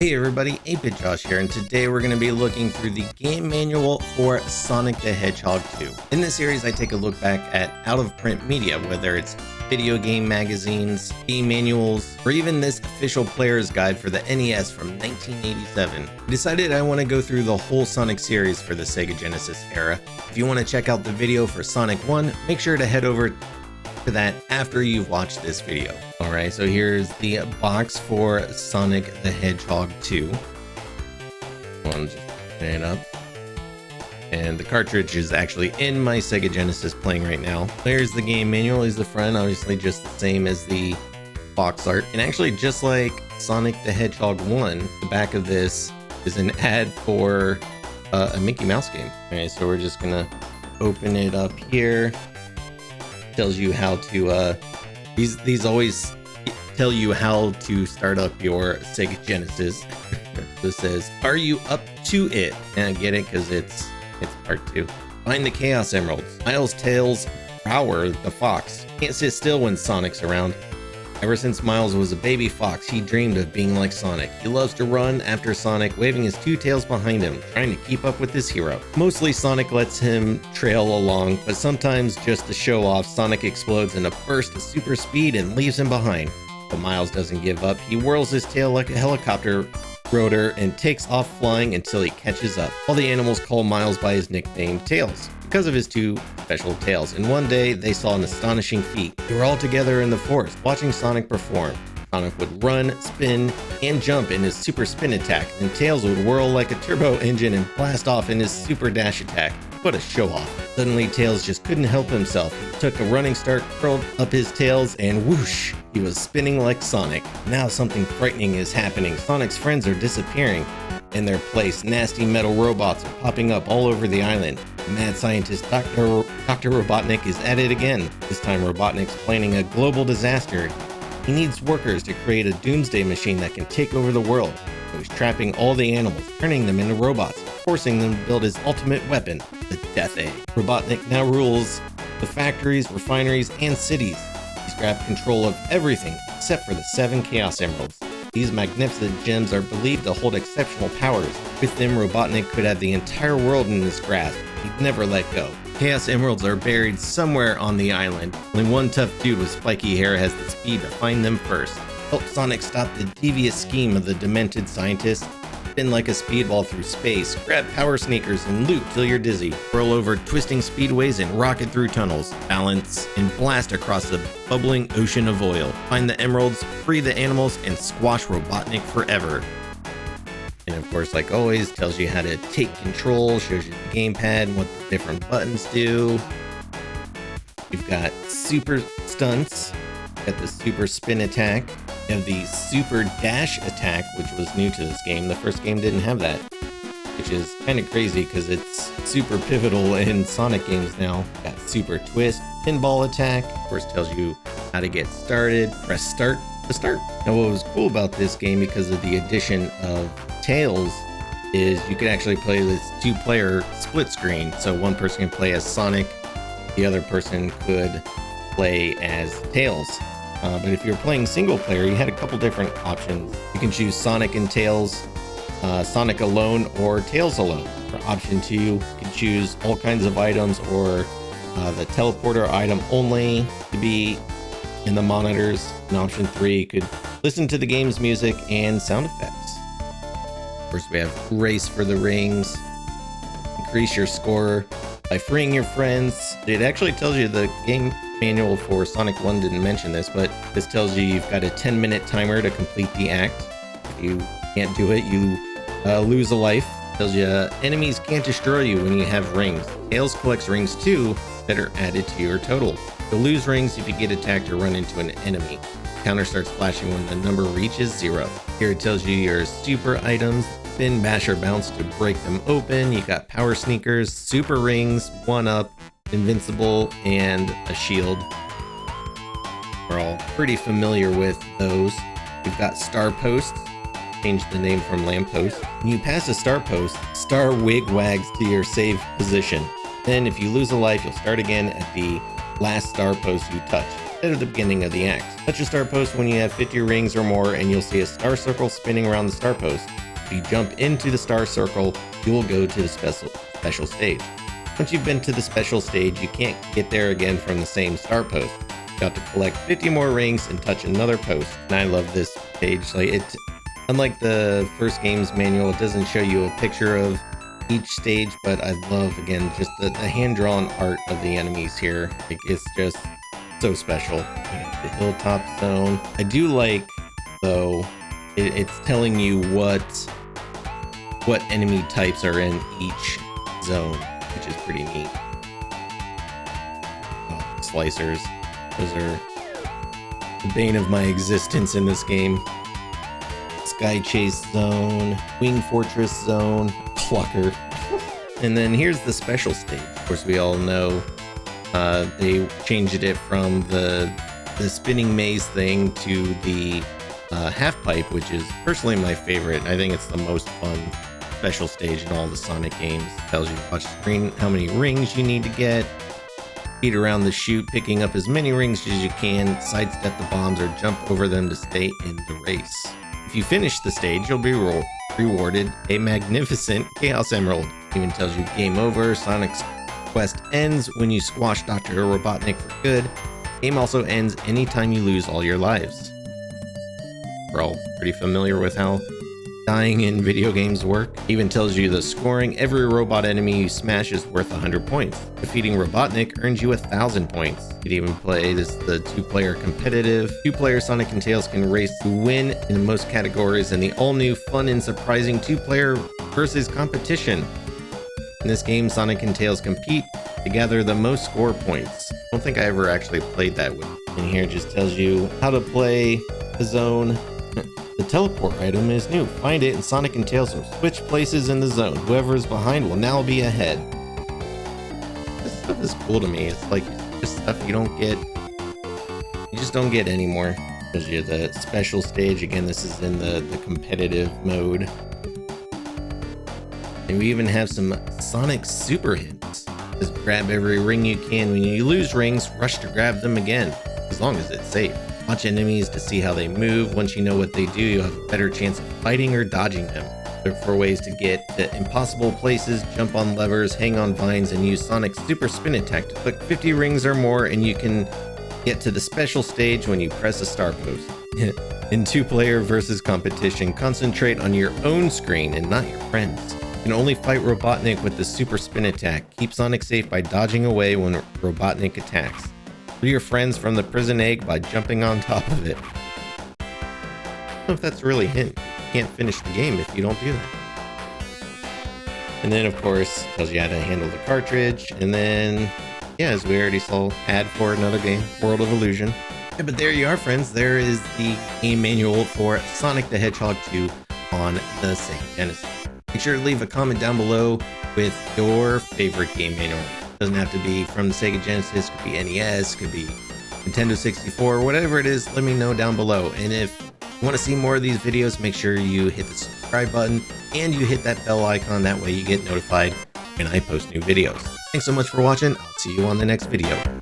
Hey everybody, 8-Bit Josh here, and today we're going to be looking through the game manual for Sonic the Hedgehog 2. In this series, I take a look back at out-of-print media, whether it's video game magazines, game manuals, or even this official player's guide for the NES from 1987. I decided I want to go through the whole Sonic series for the Sega Genesis era. If you want to check out the video for Sonic 1, make sure to head over to that after you've watched this video. Alright, so here's the box for Sonic the Hedgehog 2. I'll just open it up. And the cartridge is actually in my Sega Genesis playing right now. There's the game manual, is the front, obviously just the same as the box art. And actually just like Sonic the Hedgehog 1, the back of this is an ad for a Mickey Mouse game. Alright, so we're just gonna open it up here. Tells you how to these always tell you how to start up your Sega Genesis. This says, "Are you up to it?" And I get it because it's part 2. Find the Chaos Emeralds. Miles Tails Prower the fox can't sit still when Sonic's around. Ever since Miles was a baby fox, he dreamed of being like Sonic. He loves to run after Sonic, waving his 2 tails behind him, trying to keep up with his hero. Mostly Sonic lets him trail along, but sometimes just to show off, Sonic explodes in a burst of super speed and leaves him behind. But Miles doesn't give up. He whirls his tail like a helicopter rotor and takes off flying until he catches up. All the animals call Miles by his nickname Tails, because of his 2 special tails. And one day, they saw an astonishing feat. They were all together in the forest, watching Sonic perform. Sonic would run, spin, and jump in his super spin attack, and Tails would whirl like a turbo engine and blast off in his super dash attack. What a show-off. Suddenly, Tails just couldn't help himself. He took a running start, curled up his tails, and whoosh! He was spinning like Sonic. Now something frightening is happening. Sonic's friends are disappearing. In their place, nasty metal robots are popping up all over the island. Mad scientist Dr. Robotnik is at it again. This time Robotnik's planning a global disaster. He needs workers to create a doomsday machine that can take over the world. So he's trapping all the animals, turning them into robots, forcing them to build his ultimate weapon, the Death Egg. Robotnik now rules the factories, refineries, and cities. He's grabbed control of everything except for the 7 Chaos Emeralds. These magnificent gems are believed to hold exceptional powers. With them, Robotnik could have the entire world in his grasp. He'd never let go. Chaos Emeralds are buried somewhere on the island. Only one tough dude with spiky hair has the speed to find them first. Help Sonic stop the devious scheme of the demented scientist. Spin like a speedball through space, grab power sneakers and loot till you're dizzy. Whirl over twisting speedways and rocket through tunnels. Balance and blast across the bubbling ocean of oil. Find the emeralds, free the animals, and squash Robotnik forever. And of course, like always, tells you how to take control, shows you the gamepad and what the different buttons do. You've got super stunts, got the super spin attack. You have the super dash attack, which was new to this game. The first game didn't have that, which is kind of crazy because it's super pivotal in Sonic games now. Got super twist, pinball attack. Of course, tells you how to get started. Press start to start. Now, what was cool about this game, because of the addition of Tails, is you could actually play this 2-player split screen. So one person can play as Sonic, the other person could play as Tails. But if you're playing single player, you had a couple different options. You can choose Sonic and Tails, Sonic alone, or Tails alone. For option 2, you can choose all kinds of items, or the teleporter item only to be in the monitors. And option 3, you could listen to the game's music and sound effects. Of course, we have Race for the Rings. Increase your score by freeing your friends. It actually tells you, the game manual for Sonic 1 didn't mention this, but this tells you you've got a 10-minute timer to complete the act. If you can't do it, you lose a life. Tells you enemies can't destroy you when you have rings. Tails collects rings too that are added to your total. You'll lose rings if you get attacked or run into an enemy. The counter starts flashing when the number reaches 0. Here it tells you your super items, spin, bash, or bounce to break them open. You got power sneakers, super rings, 1-up, invincible, and a shield. We're all pretty familiar with those. We've got star posts. Change the name from lamppost. When you pass a star post, star wig wags to your save position. Then if you lose a life, you'll start again at the last star post you touch. instead of the beginning of the act. Touch a star post when you have 50 rings or more and you'll see a star circle spinning around the star post. If you jump into the star circle, you will go to the special stage. Once you've been to the special stage, you can't get there again from the same star post. You have to collect 50 more rings and touch another post. And I love this page. Unlike the first game's manual, it doesn't show you a picture of each stage, but I love, again, just the hand-drawn art of the enemies here. It's just so special. The hilltop zone. I do like, though, it's telling you what enemy types are in each zone, which is pretty neat. Oh, slicers. Those are the bane of my existence in this game. Sky Chase Zone, Wing Fortress Zone, Clucker. And then here's the special stage. Of course, we all know they changed it from the spinning maze thing to the half pipe, which is personally my favorite. I think it's the most fun special stage in all the Sonic games. It tells you to watch the screen, how many rings you need to get, speed around the chute, picking up as many rings as you can, sidestep the bombs, or jump over them to stay in the race. If you finish the stage, you'll be rewarded a magnificent Chaos Emerald. It even tells you game over, Sonic's quest ends when you squash Dr. Robotnik for good. Game also ends anytime you lose all your lives. We're all pretty familiar with how dying in video games work. It even tells you the scoring. Every robot enemy you smash is worth 100 points. Defeating Robotnik earns you 1,000 points. You can even play the 2-player competitive. 2-player Sonic and Tails can race to win in most categories in the all-new, fun, and surprising 2-player versus competition. In this game, Sonic and Tails compete to gather the most score points. I don't think I ever actually played that one. And here it just tells you how to play the zone. The teleport item is new. Find it and Sonic and Tails will switch places in the zone. Whoever is behind will now be ahead. This stuff is cool to me. It's like just stuff you just don't get anymore. Gives you the special stage. Again, this is in the competitive mode. And we even have some Sonic super hints. Just grab every ring you can. When you lose rings, rush to grab them again, as long as it's safe. Watch enemies to see how they move. Once you know what they do, you'll have a better chance of fighting or dodging them. Look for ways to get to impossible places, jump on levers, hang on vines, and use Sonic's super spin attack to collect 50 rings or more, and you can get to the special stage when you press a star post. In 2-player versus competition, concentrate on your own screen and not your friends. You can only fight Robotnik with the super spin attack. Keep Sonic safe by dodging away when Robotnik attacks. Free your friends from the prison egg by jumping on top of it. I don't know if that's really a hint. You can't finish the game if you don't do that. And then, of course, tells you how to handle the cartridge. And then, yeah, as we already saw, ad for another game, World of Illusion. Yeah, but there you are, friends. There is the game manual for Sonic the Hedgehog 2 on the Sega Genesis. Make sure to leave a comment down below with your favorite game manual. Doesn't have to be from the Sega Genesis, could be NES, could be Nintendo 64, whatever it is, let me know down below. And if you want to see more of these videos, make sure you hit the subscribe button and you hit that bell icon. That way you get notified when I post new videos. Thanks so much for watching. I'll see you on the next video.